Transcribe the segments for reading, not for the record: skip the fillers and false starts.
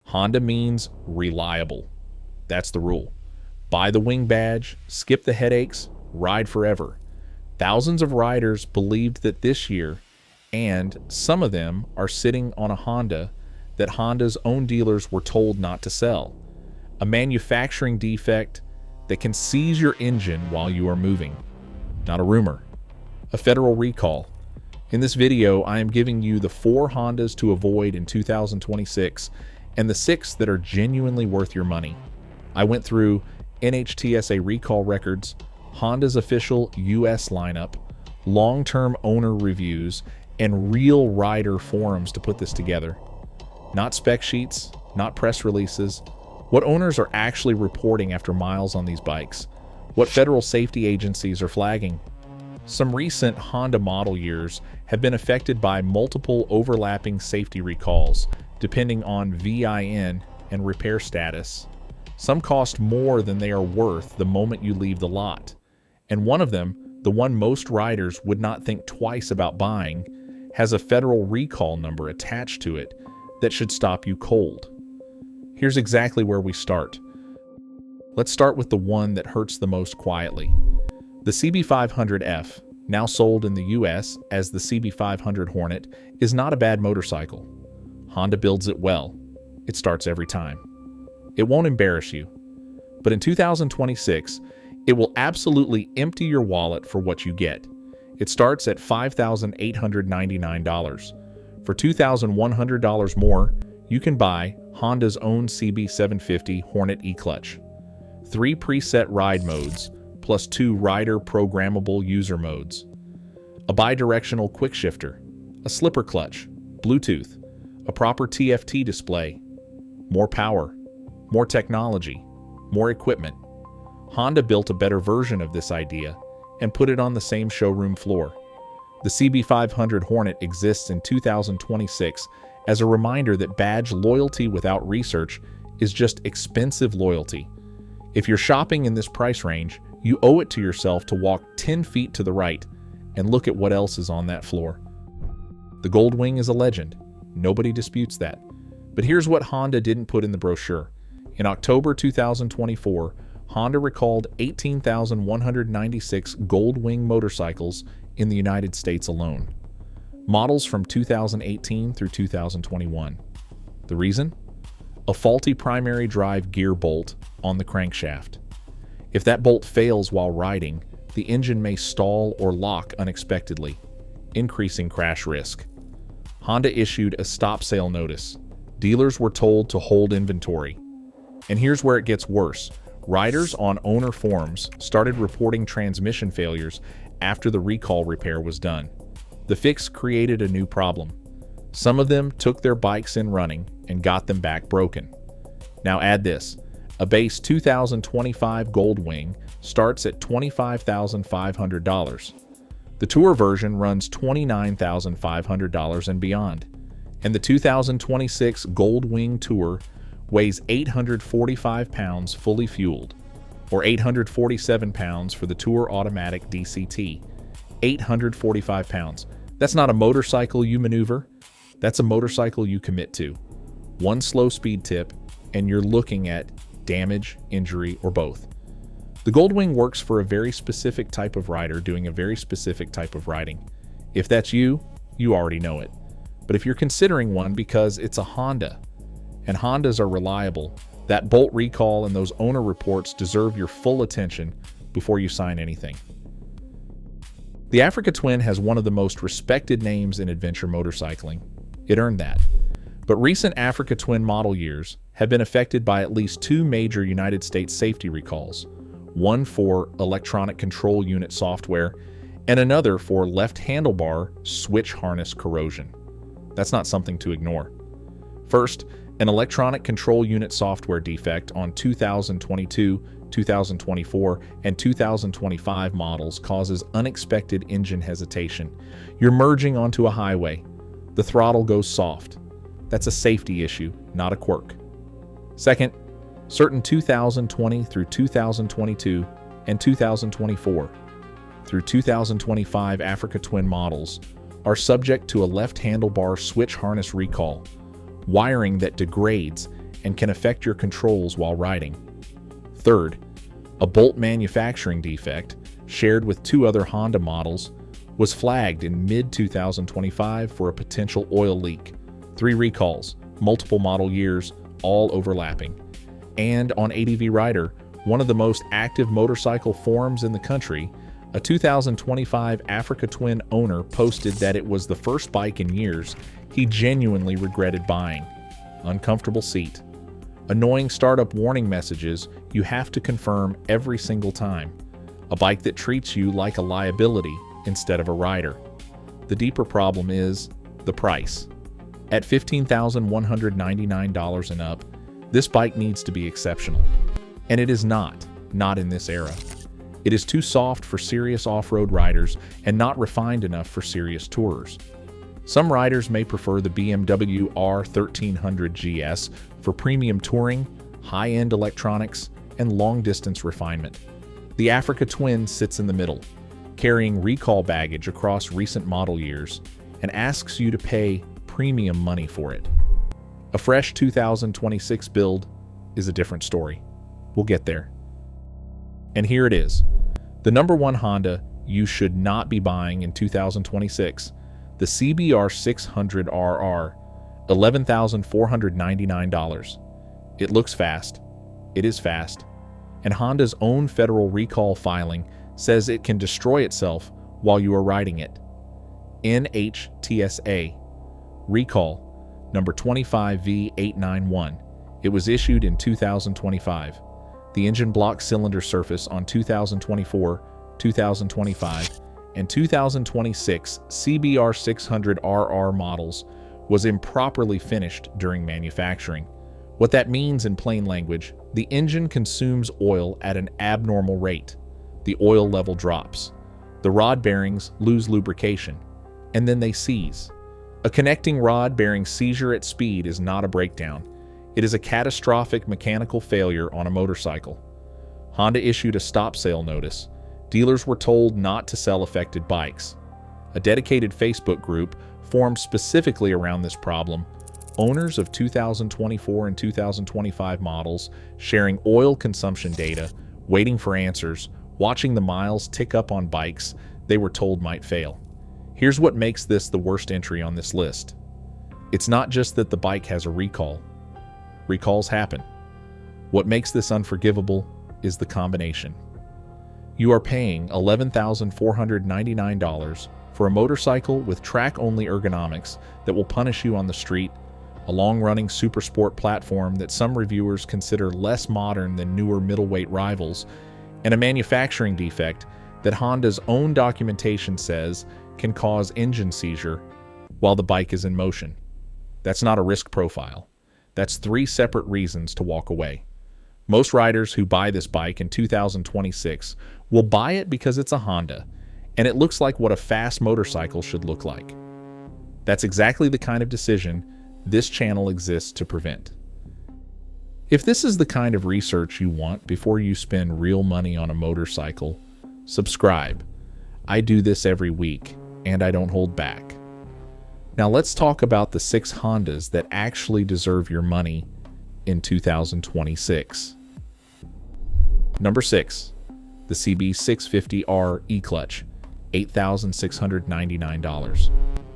Honda means reliable. That's the rule. Buy the Wing badge, skip the headaches, ride forever. Thousands of riders believed that this year, and some of them are sitting on a Honda that Honda's own dealers were told not to sell. A manufacturing defect that can seize your engine while you are moving. Not a rumor. A federal recall. In this video, I am giving you the 4 Hondas to avoid in 2026 and the 6 that are genuinely worth your money. I went through NHTSA recall records, Honda's official US lineup, long-term owner reviews, and real rider forums to put this together. Not spec sheets, not press releases. What owners are actually reporting after miles on these bikes. What federal safety agencies are flagging. Some recent Honda model years have been affected by multiple overlapping safety recalls, depending on VIN and repair status. Some cost more than they are worth the moment you leave the lot. And one of them, the one most riders would not think twice about buying, has a federal recall number attached to it that should stop you cold. Here's exactly where we start. Let's start with the one that hurts the most quietly. The CB500F, now sold in the US as the CB500 Hornet, is not a bad motorcycle. Honda builds it well. It starts every time. It won't embarrass you. But in 2026, it will absolutely empty your wallet for what you get. It starts at $5,899. For $2,100 more, you can buy Honda's own CB750 Hornet e-clutch. 3 preset ride modes, plus 2 rider programmable user modes. A bidirectional quick shifter, a slipper clutch, Bluetooth, a proper TFT display, more power, more technology, more equipment. Honda built a better version of this idea and put it on the same showroom floor. The CB500 Hornet exists in 2026 as a reminder that badge loyalty without research is just expensive loyalty. If you're shopping in this price range, you owe it to yourself to walk 10 feet to the right and look at what else is on that floor. The Gold Wing is a legend. Nobody disputes that. But here's what Honda didn't put in the brochure. In October 2024, Honda recalled 18,196 Gold Wing motorcycles in the United States alone. Models from 2018 through 2021. The reason? A faulty primary drive gear bolt on the crankshaft. If that bolt fails while riding, the engine may stall or lock unexpectedly, increasing crash risk. Honda issued a stop sale notice. Dealers were told to hold inventory. And here's where it gets worse. Riders on owner forums started reporting transmission failures after the recall repair was done. The fix created a new problem. Some of them took their bikes in running and got them back broken. Now add this. A base 2025 Gold Wing starts at $25,500. The Tour version runs $29,500 and beyond. And the 2026 Gold Wing Tour weighs 845 pounds fully fueled, or 847 pounds for the Tour Automatic DCT. 845 pounds. That's not a motorcycle you maneuver. That's a motorcycle you commit to. One slow speed tip, and you're looking at damage, injury, or both. The Gold Wing works for a very specific type of rider doing a very specific type of riding. If that's you, you already know it. But if you're considering one because it's a Honda, and Hondas are reliable, that bolt recall and those owner reports deserve your full attention before you sign anything. The Africa Twin has one of the most respected names in adventure motorcycling. It earned that. But recent Africa Twin model years have been affected by at least 2 major United States safety recalls, one for electronic control unit software and another for left handlebar switch harness corrosion. That's not something to ignore. First, an electronic control unit software defect on 2022, 2024, and 2025 models causes unexpected engine hesitation. You're merging onto a highway. The throttle goes soft. That's a safety issue, not a quirk. Second, certain 2020 through 2022 and 2024 through 2025 Africa Twin models are subject to a left handlebar switch harness recall, wiring that degrades and can affect your controls while riding. Third, a bolt manufacturing defect, shared with 2 other Honda models, was flagged in mid-2025 for a potential oil leak. 3 recalls, multiple model years, all overlapping. And on ADV Rider, one of the most active motorcycle forums in the country, a 2025 Africa Twin owner posted that it was the first bike in years he genuinely regretted buying. Uncomfortable seat. Annoying startup warning messages you have to confirm every single time. A bike that treats you like a liability instead of a rider. The deeper problem is the price. At $15,199 and up, this bike needs to be exceptional. And it is not in this era. It is too soft for serious off-road riders and not refined enough for serious tourers. Some riders may prefer the BMW R1300 GS for premium touring, high-end electronics, and long-distance refinement. The Africa Twin sits in the middle, carrying recall baggage across recent model years, and asks you to pay premium money for it. A fresh 2026 build is a different story. We'll get there. And here it is. The number one Honda you should not be buying in 2026, the CBR600RR, $11,499. It looks fast. It is fast. And Honda's own federal recall filing says it can destroy itself while you are riding it. NHTSA. Recall number 25V891. It was issued in 2025. The engine block cylinder surface on 2024, 2025, and 2026 CBR600RR models was improperly finished during manufacturing. What that means in plain language, the engine consumes oil at an abnormal rate. The oil level drops. The rod bearings lose lubrication, and then they seize. A connecting rod bearing seizure at speed is not a breakdown. It is a catastrophic mechanical failure on a motorcycle. Honda issued a stop sale notice. Dealers were told not to sell affected bikes. A dedicated Facebook group formed specifically around this problem. Owners of 2024 and 2025 models sharing oil consumption data, waiting for answers, watching the miles tick up on bikes they were told might fail. Here's what makes this the worst entry on this list. It's not just that the bike has a recall. Recalls happen. What makes this unforgivable is the combination. You are paying $11,499 for a motorcycle with track-only ergonomics that will punish you on the street, a long-running super sport platform that some reviewers consider less modern than newer middleweight rivals, and a manufacturing defect that Honda's own documentation says can cause engine seizure while the bike is in motion. That's not a risk profile. That's 3 separate reasons to walk away. Most riders who buy this bike in 2026 will buy it because it's a Honda, and it looks like what a fast motorcycle should look like. That's exactly the kind of decision this channel exists to prevent. If this is the kind of research you want before you spend real money on a motorcycle, subscribe. I do this every week, and I don't hold back. Now let's talk about the 6 Hondas that actually deserve your money in 2026. Number 6, the CB650R E-Clutch, $8,699,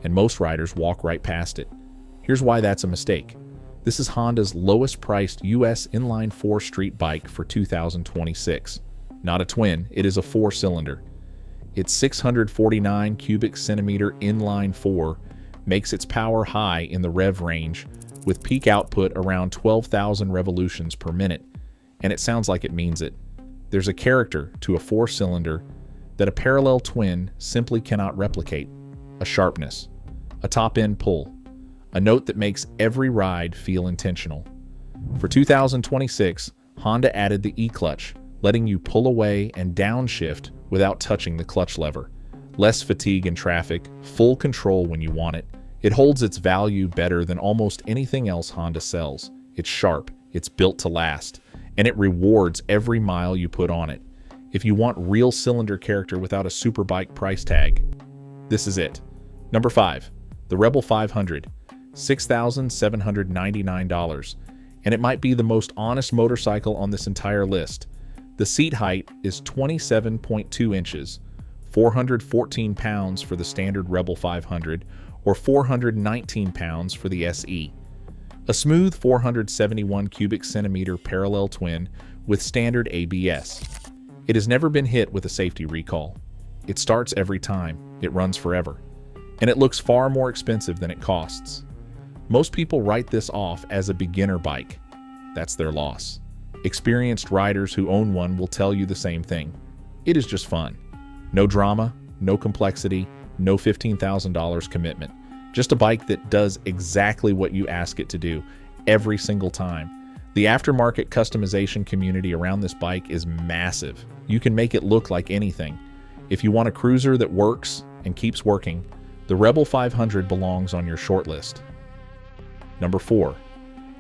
and most riders walk right past it. Here's why that's a mistake. This is Honda's lowest priced US inline 4 street bike for 2026. Not a twin, it is a 4-cylinder. Its 649 cubic centimeter inline 4 makes its power high in the rev range with peak output around 12,000 revolutions per minute, and it sounds like it means it. There's a character to a 4-cylinder that a parallel twin simply cannot replicate: a sharpness, a top-end pull, a note that makes every ride feel intentional. For 2026, Honda added the E-Clutch, letting you pull away and downshift without touching the clutch lever. Less fatigue in traffic, full control when you want it. It holds its value better than almost anything else Honda sells. It's sharp, it's built to last, and it rewards every mile you put on it. If you want real cylinder character without a superbike price tag, this is it. Number 5, the Rebel 500, $6,799, and it might be the most honest motorcycle on this entire list. The seat height is 27.2 inches, 414 pounds for the standard Rebel 500, or 419 pounds for the SE. A smooth 471 cubic centimeter parallel twin with standard ABS. It has never been hit with a safety recall. It starts every time, it runs forever, and it looks far more expensive than it costs. Most people write this off as a beginner bike. That's their loss. Experienced riders who own one will tell you the same thing. It is just fun. No drama, no complexity, no $15,000 commitment. Just a bike that does exactly what you ask it to do every single time. The aftermarket customization community around this bike is massive. You can make it look like anything. If you want a cruiser that works and keeps working, the Rebel 500 belongs on your shortlist. Number 4.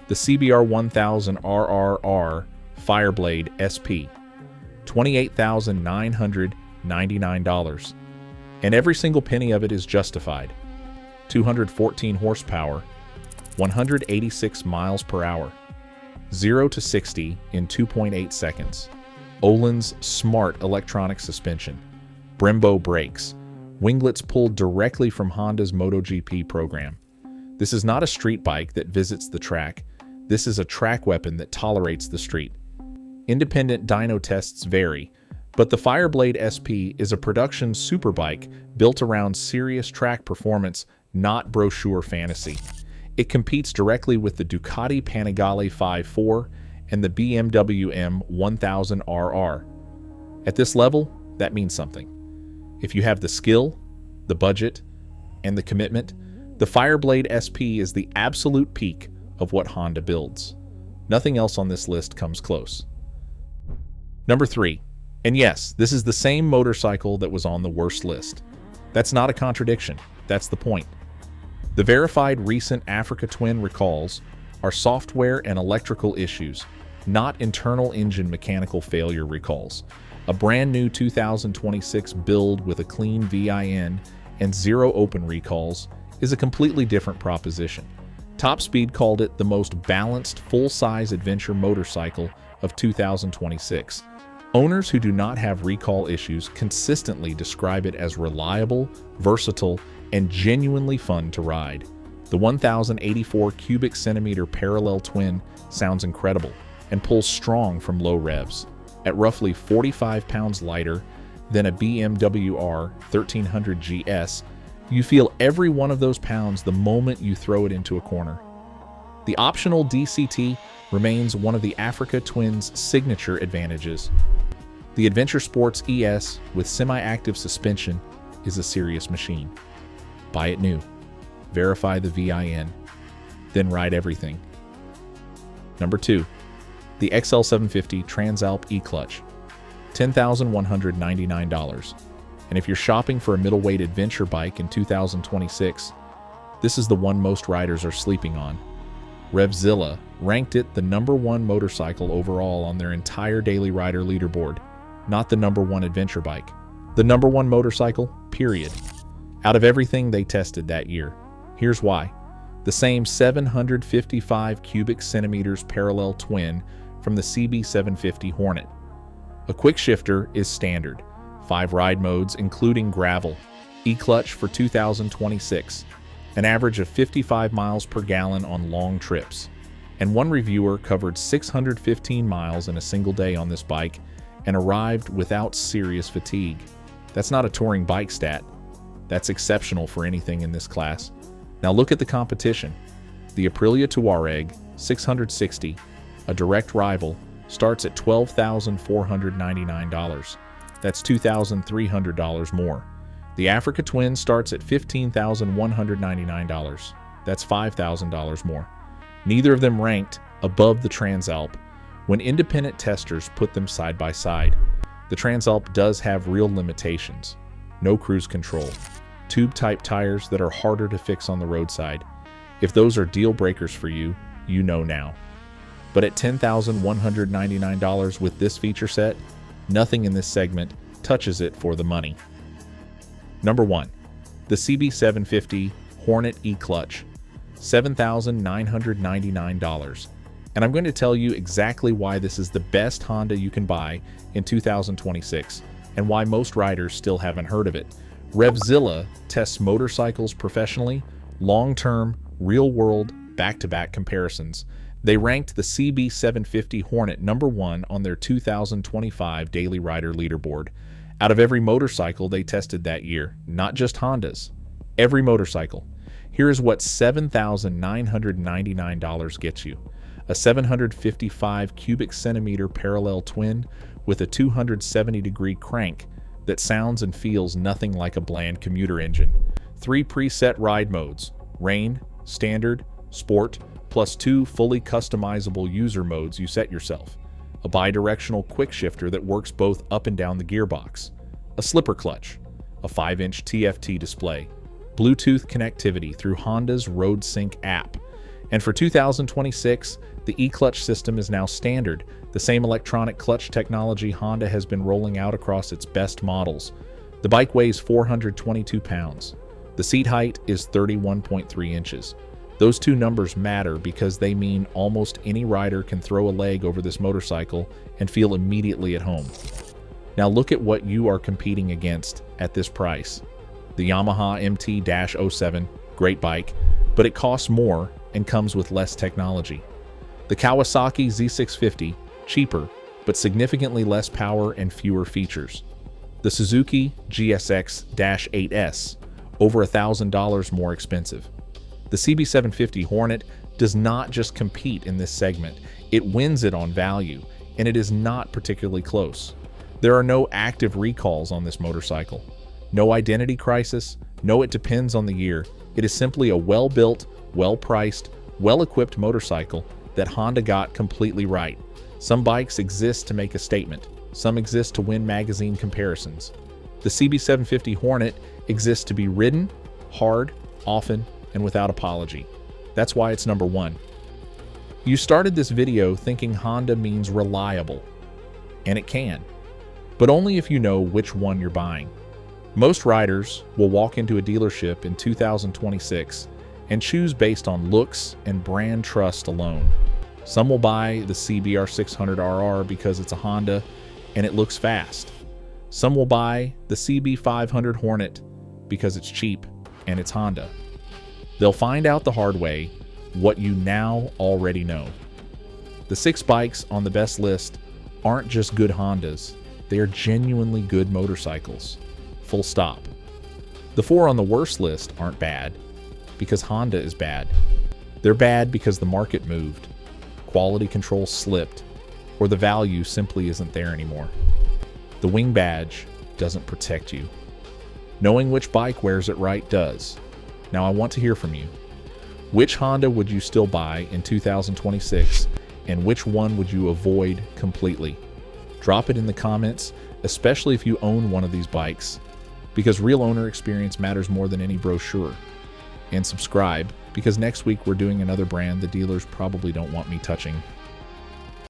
The CBR600RR Fireblade SP, $28,999, and every single penny of it is justified. 214 horsepower, 186 miles per hour, 0 to 60 in 2.8 seconds. Öhlins smart electronic suspension, Brembo brakes, winglets pulled directly from Honda's MotoGP program. This is not a street bike that visits the track. This is a track weapon that tolerates the street. Independent dyno tests vary, but the Fireblade SP is a production superbike built around serious track performance, not brochure fantasy. It competes directly with the Ducati Panigale 5.4 and the BMW M1000RR. At this level, that means something. If you have the skill, the budget, and the commitment, the Fireblade SP is the absolute peak of what Honda builds. Nothing else on this list comes close. Number 3. And yes, this is the same motorcycle that was on the worst list. That's not a contradiction. That's the point. The verified recent Africa Twin recalls are software and electrical issues, not internal engine mechanical failure recalls. A brand new 2026 build with a clean VIN and 0 open recalls is a completely different proposition. Top Speed called it the most balanced full-size adventure motorcycle of 2026. Owners who do not have recall issues consistently describe it as reliable, versatile, and genuinely fun to ride. The 1,084 cubic centimeter parallel twin sounds incredible and pulls strong from low revs. At roughly 45 pounds lighter than a BMW R 1300 GS, you feel every one of those pounds the moment you throw it into a corner. The optional DCT remains one of the Africa Twin's signature advantages. The Adventure Sports ES with semi-active suspension is a serious machine. Buy it new, verify the VIN, then ride everything. Number 2. The XL750 Transalp E-Clutch, $10,199. And if you're shopping for a middleweight adventure bike in 2026, this is the one most riders are sleeping on. Revzilla ranked it the #1 motorcycle overall on their entire daily rider leaderboard, not the #1 adventure bike. The #1 motorcycle, period. Out of everything they tested that year. Here's why. The same 755 cubic centimeters parallel twin from the CB750 Hornet. A quick shifter is standard. 5 ride modes including gravel. E-clutch for 2026. An average of 55 miles per gallon on long trips. And one reviewer covered 615 miles in a single day on this bike and arrived without serious fatigue. That's not a touring bike stat. That's exceptional for anything in this class. Now look at the competition. The Aprilia Touareg 660, a direct rival, starts at $12,499. That's $2,300 more. The Africa Twin starts at $15,199. That's $5,000 more. Neither of them ranked above the Transalp when independent testers put them side by side. The Transalp does have real limitations. No cruise control. Tube-type tires that are harder to fix on the roadside. If those are deal breakers for you, you know now. But at $10,199 with this feature set, nothing in this segment touches it for the money. Number 1. The CB750 Hornet E-Clutch, $7,999. And I'm going to tell you exactly why this is the best Honda you can buy in 2026 and why most riders still haven't heard of it. Revzilla tests motorcycles professionally, long-term, real-world, back-to-back comparisons. They ranked the CB750 Hornet #1 on their 2025 Daily Rider leaderboard. Out of every motorcycle they tested that year, not just Hondas, every motorcycle. Here is what $7,999 gets you. A 755 cubic centimeter parallel twin with a 270-degree crank that sounds and feels nothing like a bland commuter engine. 3 preset ride modes: rain, standard, sport, plus 2 fully customizable user modes you set yourself. A bidirectional quick shifter that works both up and down the gearbox. A slipper clutch. A 5-inch TFT display. Bluetooth connectivity through Honda's RoadSync app. And for 2026, the e-clutch system is now standard, the same electronic clutch technology Honda has been rolling out across its best models. The bike weighs 422 pounds. The seat height is 31.3 inches. Those two numbers matter because they mean almost any rider can throw a leg over this motorcycle and feel immediately at home. Now look at what you are competing against at this price. The Yamaha MT-07, great bike, but it costs more and comes with less technology. The Kawasaki Z650, cheaper, but significantly less power and fewer features. The Suzuki GSX-8S, over $1,000 more expensive. The CB750 Hornet does not just compete in this segment, it wins it on value, and it is not particularly close. There are no active recalls on this motorcycle. No identity crisis, no it depends on the year. It is simply a well-built, well-priced, well-equipped motorcycle that Honda got completely right. Some bikes exist to make a statement. Some exist to win magazine comparisons. The CB750 Hornet exists to be ridden, hard, often, and without apology. That's why it's #1. You started this video thinking Honda means reliable, and it can, but only if you know which one you're buying. Most riders will walk into a dealership in 2026 and choose based on looks and brand trust alone. Some will buy the CBR600RR because it's a Honda and it looks fast. Some will buy the CB500 Hornet because it's cheap and it's Honda. They'll find out the hard way what you now already know. The 6 bikes on the best list aren't just good Hondas, they are genuinely good motorcycles. Full stop. The 4 on the worst list aren't bad because Honda is bad. They're bad because the market moved, quality control slipped, or the value simply isn't there anymore. The wing badge doesn't protect you. Knowing which bike wears it right does. Now I want to hear from you. Which Honda would you still buy in 2026, and which one would you avoid completely? Drop it in the comments, especially if you own one of these bikes, because real owner experience matters more than any brochure. And subscribe, because next week we're doing another brand the dealers probably don't want me touching.